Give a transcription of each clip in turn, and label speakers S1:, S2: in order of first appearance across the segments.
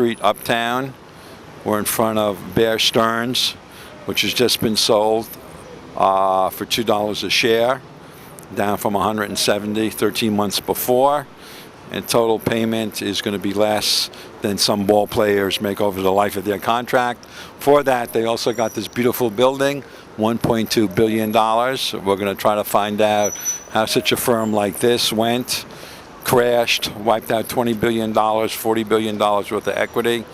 S1: Street uptown. We're in front of Stearns, which has just been sold for $2 a share, down from 170 13 months before. And total payment is going to be less than some ball players make over the life of their contract. For that, they also got this beautiful building, $1.2 billion. We're going to try to find out how such a firm like this went, crashed, wiped out $20 billion, $40 billion worth of equity,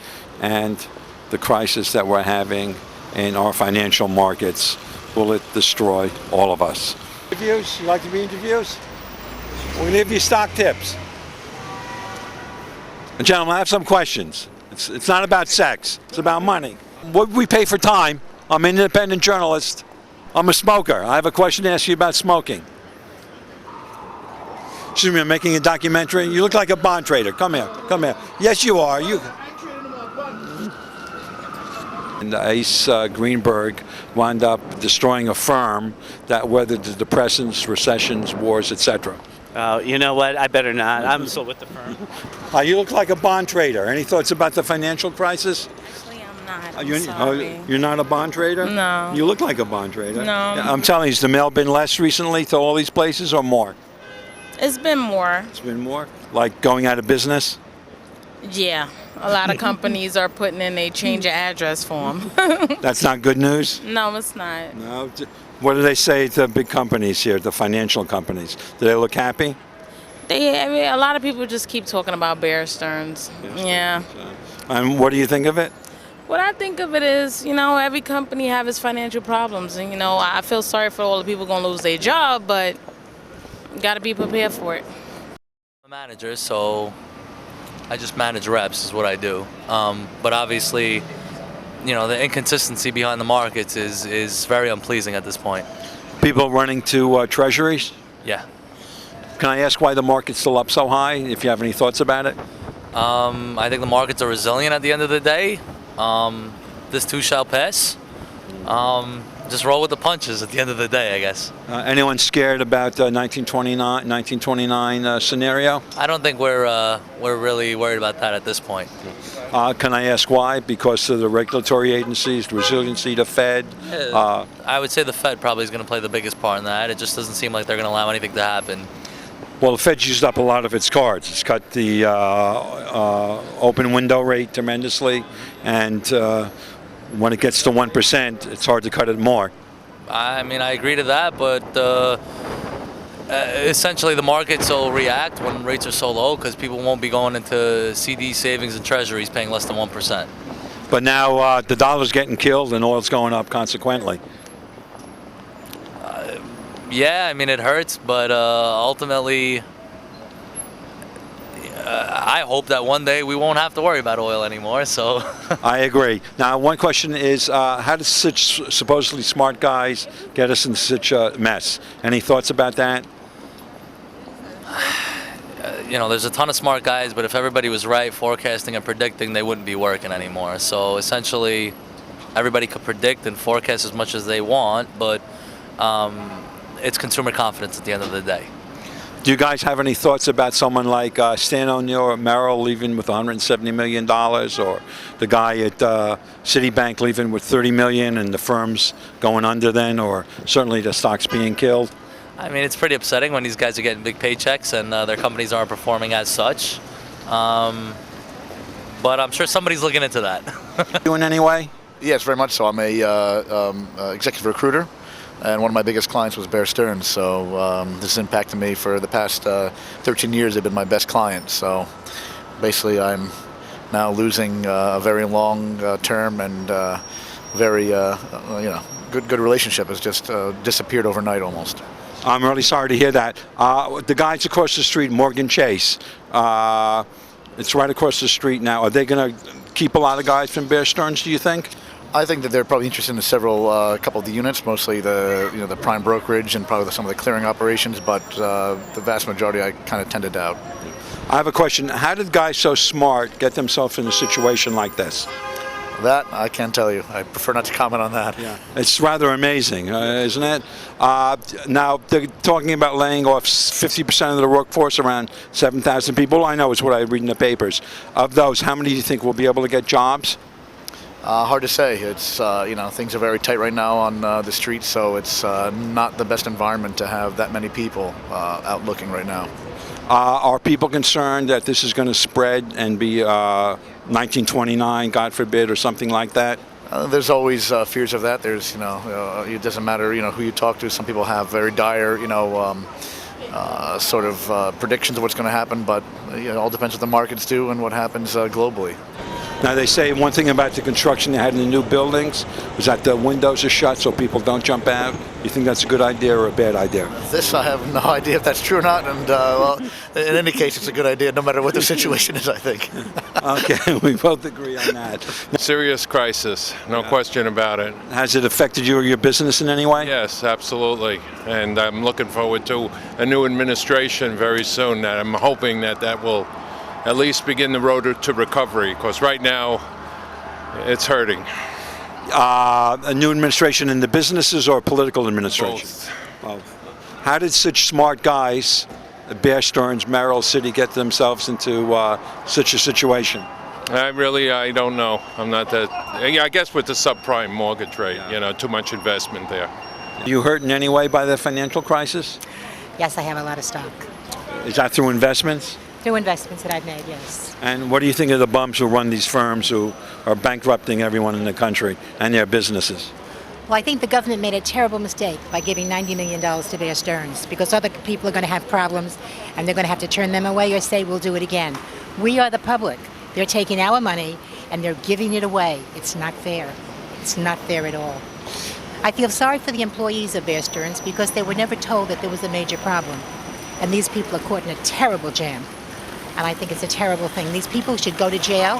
S1: and the crisis that we're having in our financial markets. Will it destroy all of us? Interviews? You like to be interviews? We'll give you stock tips. Gentlemen, I have some questions. It's not about sex. It's about money. What we pay for time? I'm an independent journalist. I'm a smoker. I have a question to ask you about smoking. Excuse me, I'm making a documentary. You look like a bond trader. Come here. Come here. Yes, you are. You. And Ace Greenberg wound up destroying a firm that weathered the depressions, recessions, wars, etc.
S2: You know what? I better not. I'm still with the firm.
S1: You look like a bond trader. Any thoughts about the financial crisis?
S3: Actually, I'm not. I'm sorry.
S1: You're not a bond trader?
S3: No.
S1: You look like a bond trader.
S3: No.
S1: I'm telling you, has the mail been less recently to all these places or more?
S3: It's been more.
S1: It's been more? Like going out of business?
S3: Yeah. A lot of companies are putting in a change of address form.
S1: That's not good news?
S3: No, it's not.
S1: No. What do they say to big companies here, the financial companies? Do they look happy?
S3: A lot of people just keep talking about Bear Stearns. Yeah.
S1: And what do you think of it?
S3: What I think of it is, every company have its financial problems. And, I feel sorry for all the people going to lose their job, but you got to be prepared for it.
S4: I'm a manager, so I just manage reps is what I do. But obviously, the inconsistency behind the markets is very unpleasing at this point.
S1: People running to treasuries?
S4: Yeah.
S1: Can I ask why the market's still up so high, if you have any thoughts about it?
S4: I think the markets are resilient at the end of the day. This too shall pass. Just roll with the punches at the end of the day, I guess.
S1: Anyone scared about 1929 scenario?
S4: I don't think we're really worried about that at this point.
S1: Can I ask why? Because of the regulatory agencies, the resiliency, the Fed?
S4: I would say the Fed probably is going to play the biggest part in that. It just doesn't seem like they're going to allow anything to happen.
S1: Well, the Fed's used up a lot of its cards. It's cut the open window rate tremendously, and when it gets to 1%, it's hard to cut it more.
S4: I mean, I agree to that, but essentially the markets will react when rates are so low because people won't be going into CD savings and treasuries paying less than 1%.
S1: But now the dollar's getting killed and oil's going up consequently.
S4: Yeah, I mean, it hurts, but ultimately, I hope that one day we won't have to worry about oil anymore. So
S1: I agree. Now, one question is, how does such supposedly smart guys get us in such a mess? Any thoughts about that?
S4: There's a ton of smart guys, but if everybody was right, forecasting and predicting, they wouldn't be working anymore. So essentially, everybody could predict and forecast as much as they want, but it's consumer confidence at the end of the day.
S1: Do you guys have any thoughts about someone like Stan O'Neill or Merrill leaving with $170 million, or the guy at Citibank leaving with $30 million and the firm's going under then, or certainly the stock's being killed?
S4: I mean, it's pretty upsetting when these guys are getting big paychecks and their companies aren't performing as such. But I'm sure somebody's looking into that.
S1: You in any way?
S5: Yes, very much so. I'm a executive recruiter. And one of my biggest clients was Bear Stearns, so this has impacted me for the past 13 years. They've been my best client, so basically I'm now losing a very long term and very good relationship has just disappeared overnight almost.
S1: I'm really sorry to hear that. The guys across the street, Morgan Chase, it's right across the street now. Are they going to keep a lot of guys from Bear Stearns, do you think?
S5: I think that they're probably interested in couple of the units, mostly the prime brokerage and probably some of the clearing operations, but the vast majority I kind of tend to doubt.
S1: I have a question. How did guys so smart get themselves in a situation like this?
S5: That I can't tell you. I prefer not to comment on that.
S1: Yeah, it's rather amazing, isn't it? Now they're talking about laying off 50% of the workforce, around 7,000 people. I know it's what I read in the papers. Of those, how many do you think will be able to get jobs?
S5: Hard to say. It's things are very tight right now on the streets, so it's not the best environment to have that many people out looking right now.
S1: Are people concerned that this is going to spread and be 1929, God forbid, or something like that?
S5: There's always fears of that. There's, it doesn't matter, who you talk to. Some people have very dire, predictions of what's going to happen, but it all depends what the markets do and what happens globally.
S1: Now, they say one thing about the construction they had in the new buildings was that the windows are shut so people don't jump out. You think that's a good idea or a bad idea?
S5: This, I have no idea if that's true or not, and well, in any case, it's a good idea no matter what the situation is, I think.
S1: Okay, we both agree on that.
S6: Serious crisis, no question about it.
S1: Has it affected you or your business in any way?
S6: Yes, absolutely. And I'm looking forward to a new administration very soon. That I'm hoping that will at least begin the road to recovery, because right now it's hurting.
S1: A new administration in the businesses or political administration? Both. How did such smart guys, Bear Stearns, Merrill City, get themselves into such a situation?
S6: I don't know. I'm not that. I guess with the subprime mortgage rate, too much investment there.
S1: You hurt in any way by the financial crisis?
S7: Yes, I have a lot of stock.
S1: Is that through investments?
S7: Through investments that I've made, yes.
S1: And what do you think of the bums who run these firms who are bankrupting everyone in the country and their businesses?
S7: Well, I think the government made a terrible mistake by giving $90 million to Bear Stearns, because other people are going to have problems and they're going to have to turn them away or say, we'll do it again. We are the public. They're taking our money and they're giving it away. It's not fair. It's not fair at all. I feel sorry for the employees of Bear Stearns because they were never told that there was a major problem. And these people are caught in a terrible jam. And I think it's a terrible thing. These people should go to jail,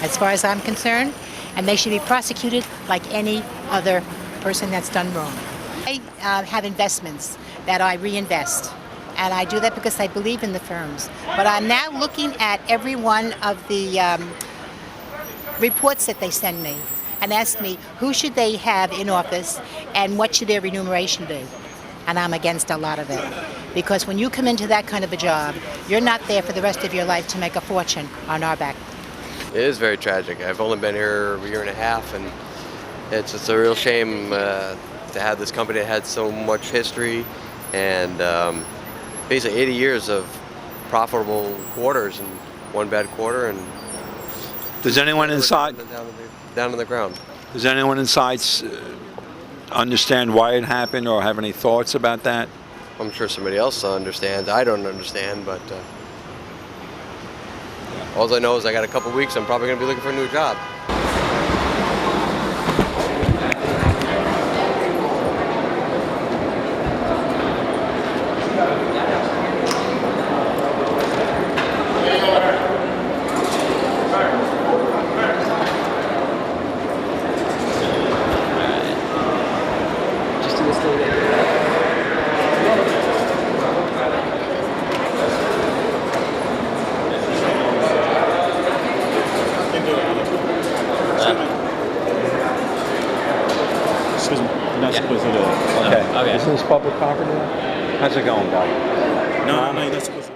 S7: as far as I'm concerned, and they should be prosecuted like any other person that's done wrong. I have investments that I reinvest, and I do that because I believe in the firms. But I'm now looking at every one of the reports that they send me and ask me who should they have in office and what should their remuneration be. And I'm against a lot of it. Because when you come into that kind of a job, you're not there for the rest of your life to make a fortune on our back.
S8: It is very tragic. I've only been here a year and a half, and it's a real shame to have this company that had so much history and basically 80 years of profitable quarters and one bad quarter. And
S1: Does anyone inside
S8: down on the ground?
S1: Does anyone inside understand why it happened or have any thoughts about that?
S8: I'm sure somebody else understands. I don't understand, but all I know is I got a couple weeks. I'm probably going to be looking for a new job.
S9: Excuse me, you're not supposed to do it.
S1: Okay. Isn't this public property? How's it going, Bob?
S9: No, you're not supposed to.